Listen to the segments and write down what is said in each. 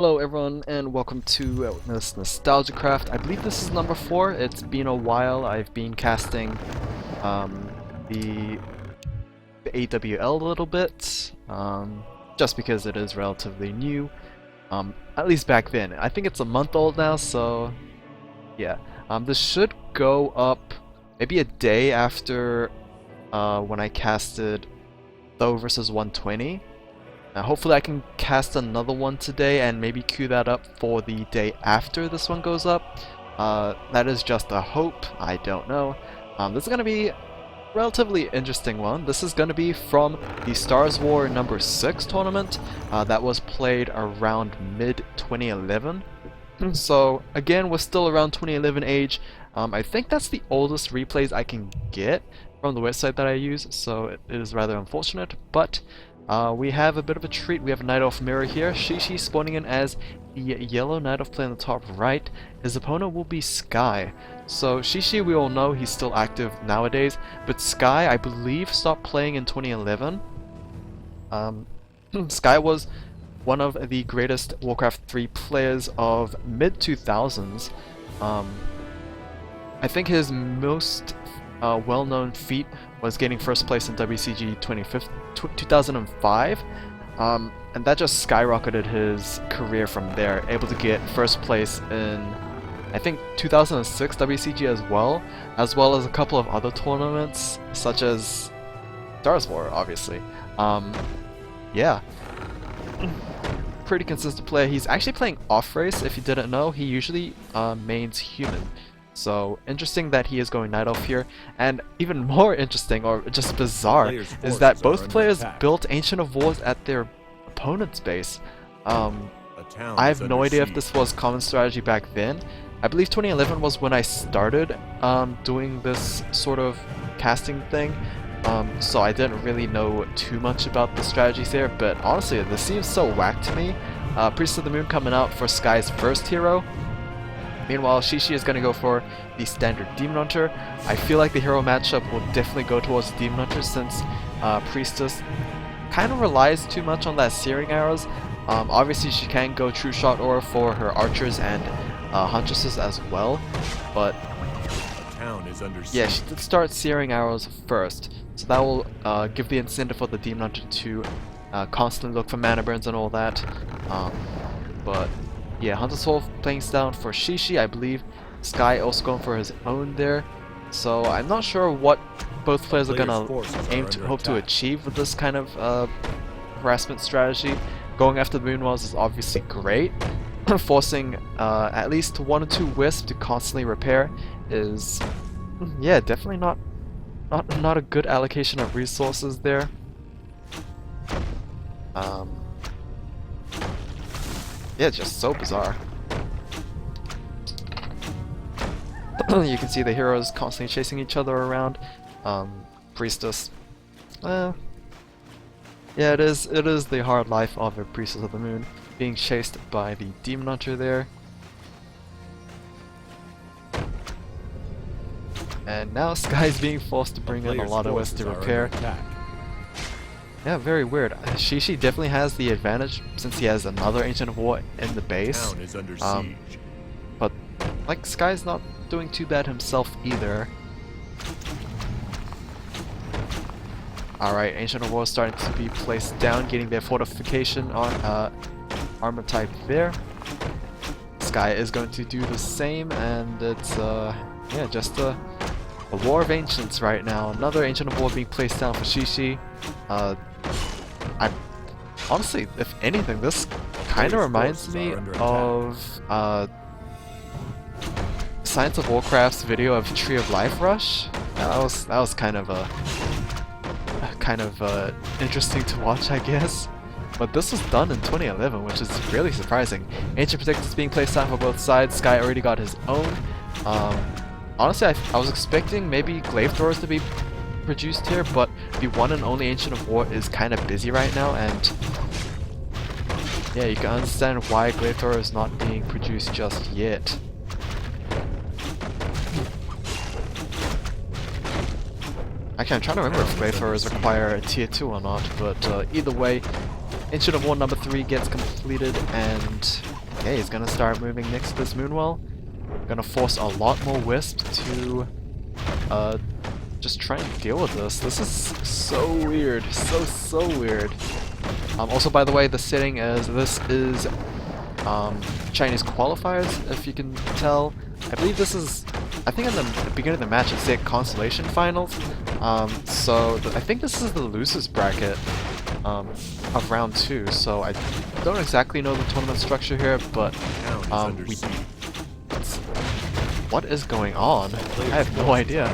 Hello everyone and welcome to this NostalgiaCraft. I believe this is number 4. It's been a while. I've been casting the AWL a little bit, just because it is relatively new, at least back then. I think it's a month old now, so yeah. This should go up maybe a day after when I casted Though versus 120. Hopefully I can cast another one today and maybe queue that up for the day after this one goes up. That is just a hope, I don't know. This is going to be a relatively interesting one. This is going to be from the StarsWar6 tournament that was played around mid-2011. So again, we're still around 2011 age. I think that's the oldest replays I can get from the website that I use, so it is rather unfortunate, but we have a bit of a treat. We have a Night Elf mirror here. Xixi spawning in as the yellow Night Elf player on the top right. His opponent will be Sky. So Xixi, we all know he's still active nowadays, but Sky, I believe, stopped playing in 2011. Sky was one of the greatest Warcraft 3 players of mid-2000s. I think his most well-known feat was getting first place in WCG 2005, and that just skyrocketed his career from there, able to get first place in I think 2006 WCG as well as a couple of other tournaments such as StarsWar, obviously. Yeah, pretty consistent player. He's actually playing off-race, if you didn't know. He usually mains human. So interesting that he is going Night Elf here, and even more interesting, or just bizarre, is that both players built Ancient of Wars at their opponent's base. I have no idea if this was common strategy back then. I believe 2011 was when I started doing this sort of casting thing, so I didn't really know too much about the strategies there, but honestly, this seems so whack to me. Priest of the Moon coming out for Sky's first hero. Meanwhile, Xixi is going to go for the standard Demon Hunter. I feel like the hero matchup will definitely go towards the Demon Hunter since Priestess kind of relies too much on that Searing Arrows. Obviously, she can go True Shot Aura for her Archers and Huntresses as well, but yeah, she did start Searing Arrows first, so that will give the incentive for the Demon Hunter to constantly look for mana burns and all that. But yeah, Hunter's Soul plays down for Xixi. I believe Sky also going for his own there. So I'm not sure what both players are gonna hope to achieve with this kind of harassment strategy. Going after the Moon Walls is obviously great. Forcing at least 1 or 2 Wisps to constantly repair is, yeah, definitely not a good allocation of resources there. Yeah, it's just so bizarre. You can see the heroes constantly chasing each other around. Priestess. Yeah, it is the hard life of a Priestess of the Moon, being chased by the Demon Hunter there. And now Sky's being forced to bring in a lot of Wisps to repair. Yeah, very weird. Xixi definitely has the advantage since he has another Ancient of War in the base. But like, Sky's not doing too bad himself either. Alright, Ancient of War starting to be placed down, getting their fortification on armor type there. Sky is going to do the same, and it's yeah, just a War of Ancients right now. Another Ancient of War being placed down for Xixi. Honestly, if anything, this kind of reminds me of Science of Warcraft's video of Tree of Life Rush. That was kind of interesting to watch, I guess. But this was done in 2011, which is really surprising. Ancient Protectors being placed down for both sides. Sky already got his own. Honestly, I was expecting maybe Glaive Throwers to be produced here, but the one and only Ancient of War is kind of busy right now, and yeah, you can understand why Glaive Thrower is not being produced just yet. Actually, I'm trying to remember if Glaive Throwers require a tier 2 or not, but either way, Ancient of War number 3 gets completed, and Okay, he's gonna start moving next to this Moonwell. Gonna force a lot more Wisp to just try and deal with this. This is so weird. So weird. Also, by the way, the setting is, this is Chinese qualifiers, if you can tell. I believe this is, I think in the beginning of the match it said consolation finals. I think this is the losers bracket of round 2. So I don't exactly know the tournament structure here, but what is going on? I have no idea.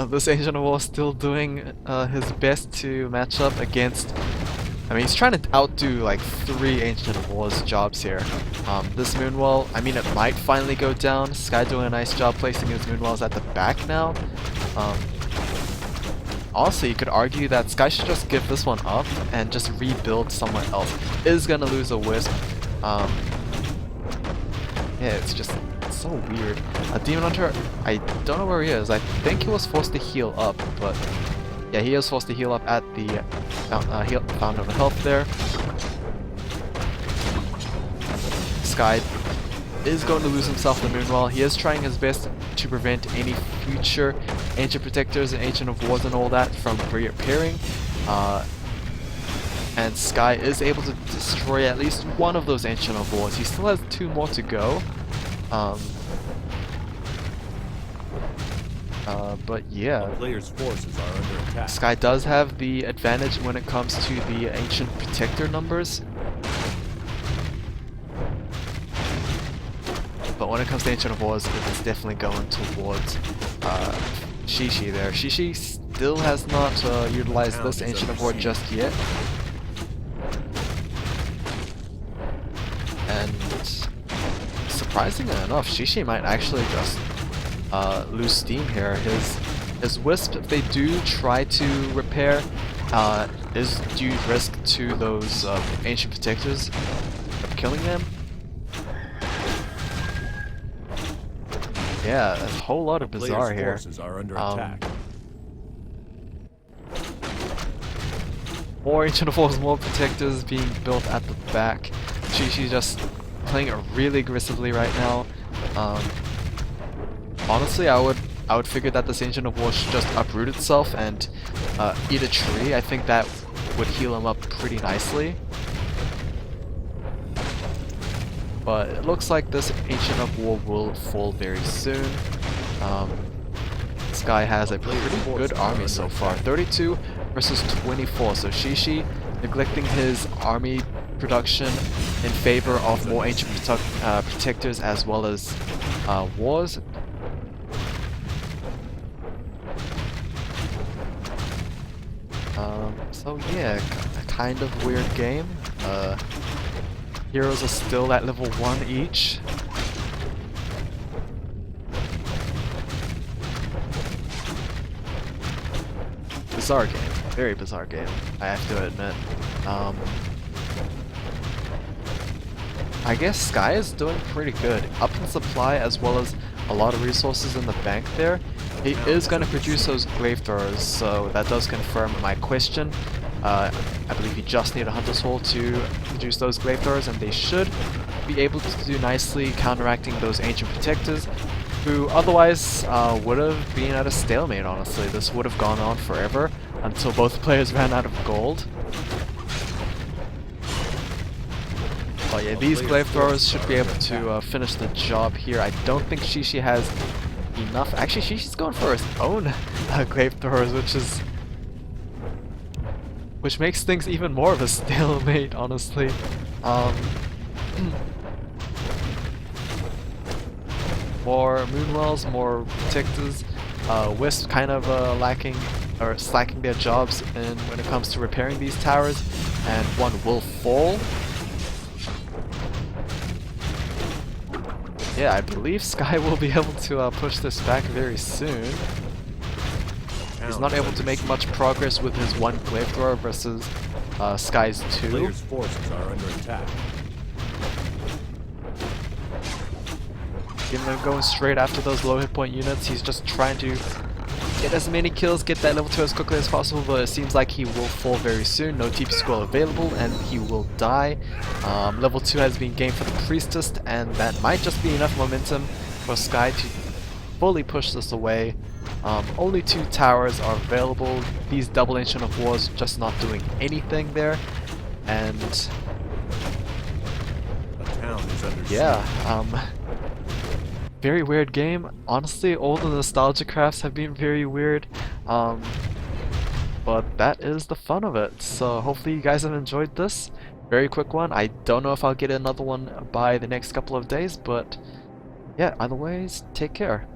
This Ancient of War is still doing his best to match up against... I mean, he's trying to outdo like 3 Ancient of War's jobs here. This Moonwell, I mean, it might finally go down. Sky doing a nice job placing his Moonwells at the back now. Honestly, you could argue that Sky should just give this one up and just rebuild somewhere else. Is gonna lose a Wisp. Yeah, it's just so weird. Demon Hunter, I don't know where he is. I think he was forced to heal up, but yeah, he is forced to heal up at the Fountain of Health there. Sky is going to lose himself the Moonwell. He is trying his best to prevent any future Ancient Protectors and Ancient of Wars and all that from reappearing. And Sky is able to destroy at least one of those Ancient of Wars. He still has 2 more to go. But yeah, the player's forces are under attack. Sky does have the advantage when it comes to the Ancient Protector numbers. But when it comes to Ancient of Wars, it's definitely going towards Xixi there. Xixi still has not utilized this Ancient of War just yet. And surprisingly enough, Xixi might actually just lose steam here. His Wisp, if they do try to repair, is due risk to those Ancient Protectors of killing them. Yeah, a whole lot of bizarre here. Forces are under attack. More Ancient of Wars, more Protectors being built at the back. Xixi just playing it really aggressively right now. Honestly, I would figure that this Ancient of War should just uproot itself and eat a tree. I think that would heal him up pretty nicely. But it looks like this Ancient of War will fall very soon. Sky has a pretty good army so far. 32 versus 24. So Xixi neglecting his army production in favor of more Ancient Protectors as well as wars. So yeah, a kind of weird game. Heroes are still at level 1 each. Bizarre game. Very bizarre game, I have to admit. I guess Sky is doing pretty good. Up in supply as well as a lot of resources in the bank there. He is going to produce those Glaive Throwers, so that does confirm my question. I believe you just need a Hunter's Hall to produce those Glaive Throwers, and they should be able to do nicely counteracting those Ancient Protectors, who otherwise would have been at a stalemate, honestly. This would have gone on forever until both players ran out of gold. But yeah, these Glaive Throwers should be able to finish the job here. I don't think Xixi has enough. Actually, Xixi's going for his own Glaive Throwers, which makes things even more of a stalemate, honestly. More Moonwells, more Protectors. Wisp kind of lacking or slacking their jobs when it comes to repairing these towers, and one will fall. Yeah, I believe Sky will be able to push this back very soon. He's not able to make much progress with his 1 Glaive Thrower versus Sky's 2. Player's forces are under attack. Even though going straight after those low hit point units, he's just trying to get as many kills, get that level 2 as quickly as possible, but it seems like he will fall very soon. No TP scroll available and he will die. Level 2 has been gained for the Priestess, and that might just be enough momentum for Sky to fully push this away. Only 2 towers are available. These double Ancient of Wars just not doing anything there. And A town is under siege. yeah, very weird game. Honestly, all the NostalgiaCrafts have been very weird. But that is the fun of it. So hopefully you guys have enjoyed this. Very quick one. I don't know if I'll get another one by the next couple of days, but yeah, either ways, take care.